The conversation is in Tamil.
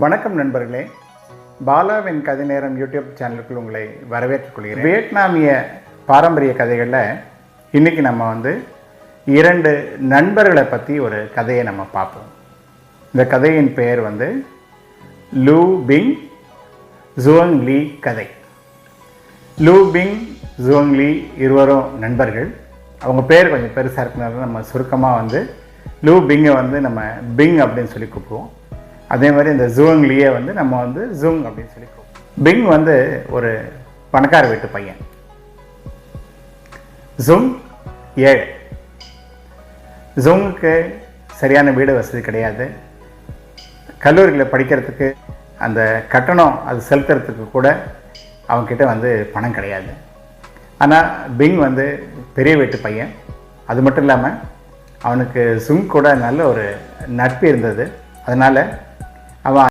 வணக்கம் நண்பர்களே, பாலாவின் கதை நேரம் யூடியூப் சேனலுக்குள் உங்களை வரவேற்றுக் கொள்கிறேன். வியட்நாமிய பாரம்பரிய கதைகளில் இன்றைக்கி நம்ம இரண்டு நண்பர்களை பற்றி ஒரு கதையை நம்ம பார்ப்போம். இந்த கதையின் பெயர் லூ பிங் ஜுவங் லீ கதை. லூ பிங் ஜுவங் லீ இருவரும் நண்பர்கள். அவங்க பேர் கொஞ்சம் பெருசாக இருக்கிறனால நம்ம சுருக்கமாக லூ பிங்கை நம்ம பிங் அப்படின்னு சொல்லி கூப்பிடுவோம். அதே மாதிரி இந்த ஜுவங் லீயை நம்ம ஜுங் அப்படின்னு சொல்லி கூப்பிடுவோம். பிங் ஒரு பணக்கார வீட்டு பையன், ஜுங் ஏழை. ஜுங்குக்கு சரியான வீடு வசதி கிடையாது. கல்லூரியில் படிக்கிறதுக்கு அந்த கட்டணம் அது செலுத்துறதுக்கு கூட அவங்கக்கிட்ட பணம் கிடையாது. ஆனால் பிங் பெரிய வீட்டு பையன். அது மட்டும் இல்லாமல் அவனுக்கு ஜுங் கூட நல்ல ஒரு நட்பு இருந்தது. அதனால் அவன்